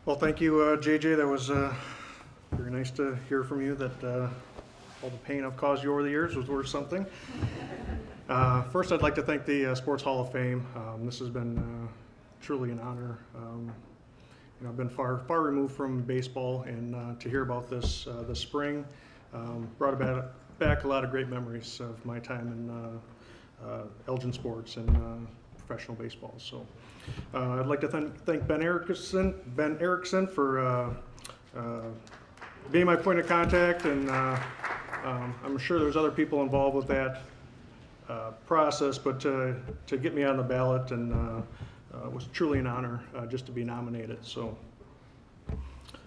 Well, thank you, JJ. That was very nice to hear from you that all the pain I've caused you over the years was worth something. First, I'd like to thank the Sports Hall of Fame. This has been truly an honor. I've been far removed from baseball, and to hear about this this spring brought back a lot of great memories of my time in Elgin sports and professional baseball. So I'd like to thank Ben Erickson for being my point of contact, and I'm sure there's other people involved with that process, but to get me on the ballot and it was truly an honor just to be nominated. So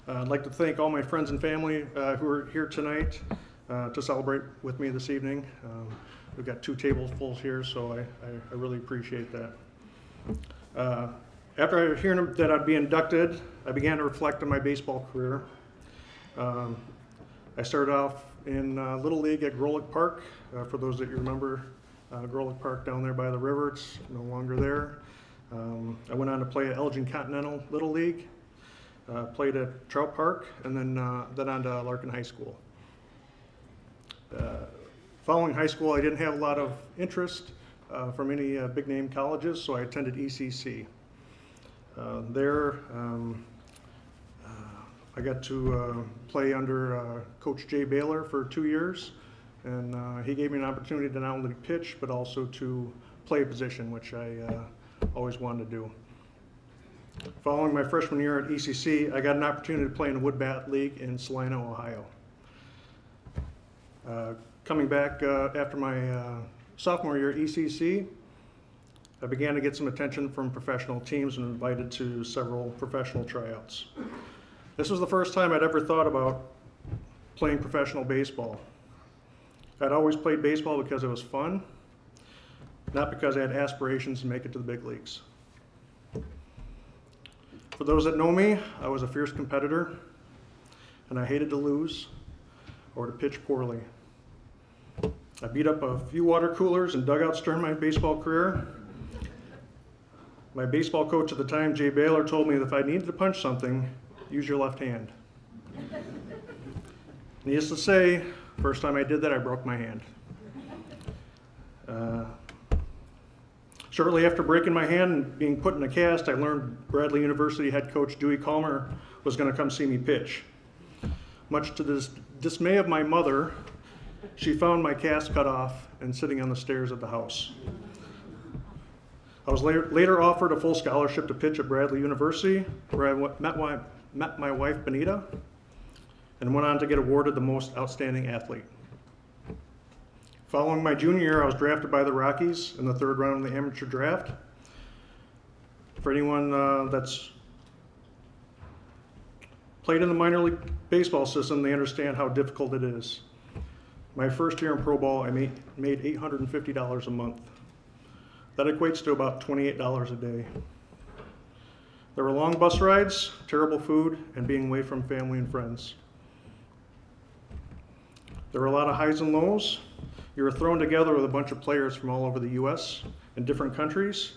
I'd like to thank all my friends and family who are here tonight to celebrate with me this evening. We've got 2 tables full here, so I really appreciate that. After hearing that I'd be inducted, I began to reflect on my baseball career. I started off in Little League at Grolick Park. For those that you remember, Grolick Park down there by the river, it's no longer there. I went on to play at Elgin Continental Little League, played at Trout Park, and then on to Larkin High School. Following high school, I didn't have a lot of interest from any big name colleges, so I attended ECC. There, I got to play under Coach Jay Baylor for 2 years, and he gave me an opportunity to not only pitch, but also to play a position, which I always wanted to do. Following my freshman year at ECC, I got an opportunity to play in the Wood Bat League in Salina, Ohio. Coming back after my sophomore year at ECC, I began to get some attention from professional teams and invited to several professional tryouts. This was the first time I'd ever thought about playing professional baseball. I'd always played baseball because it was fun, not because I had aspirations to make it to the big leagues. For those that know me, I was a fierce competitor, and I hated to lose or to pitch poorly. I beat up a few water coolers and dugouts during my baseball career. My baseball coach at the time, Jay Baylor, told me that if I needed to punch something, use your left hand. Needless to say, first time I did that, I broke my hand. Shortly after breaking my hand and being put in a cast, I learned Bradley University head coach Dewey Calmer was going to come see me pitch. Much to the dismay of my mother, she found my cast cut off and sitting on the stairs of the house. I was later offered a full scholarship to pitch at Bradley University, where I met my wife Benita, and went on to get awarded the most outstanding athlete. Following my junior year, I was drafted by the Rockies in the 3rd round of the amateur draft. For anyone that's played in the minor league baseball system, they understand how difficult it is. My first year in pro ball, I made $850 a month. That equates to about $28 a day. There were long bus rides, terrible food, and being away from family and friends. There were a lot of highs and lows. You were thrown together with a bunch of players from all over the U.S. and different countries.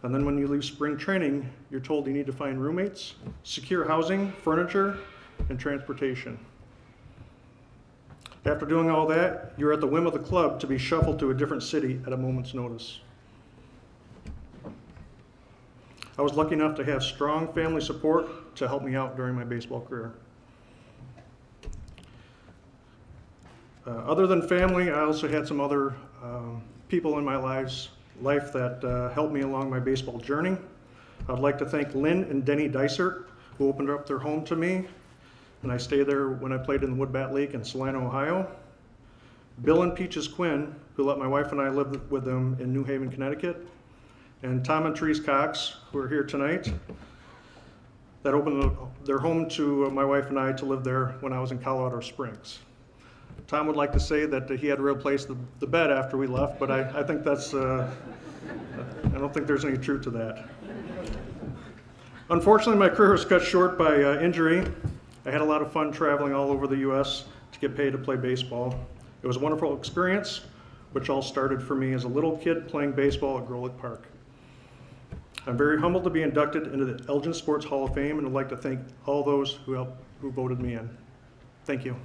And then when you leave spring training, you're told you need to find roommates, secure housing, furniture, and transportation. After doing all that, you're at the whim of the club to be shuffled to a different city at a moment's notice. I was lucky enough to have strong family support to help me out during my baseball career. Other than family, I also had some other people in my life that helped me along my baseball journey. I'd like to thank Lynn and Denny Dysert, who opened up their home to me, and I stayed there when I played in the Wood Bat League in Salina, Ohio. Bill and Peaches Quinn, who let my wife and I live with them in New Haven, Connecticut, and Tom and Therese Cox, who are here tonight, that opened their home to my wife and I to live there when I was in Colorado Springs. Tom would like to say that he had to replace the bed after we left, but I think that's, I don't think there's any truth to that. Unfortunately, my career was cut short by injury. I had a lot of fun traveling all over the U.S. to get paid to play baseball. It was a wonderful experience, which all started for me as a little kid playing baseball at Grolick Park. I'm very humbled to be inducted into the Elgin Sports Hall of Fame and would like to thank all those who voted me in. Thank you.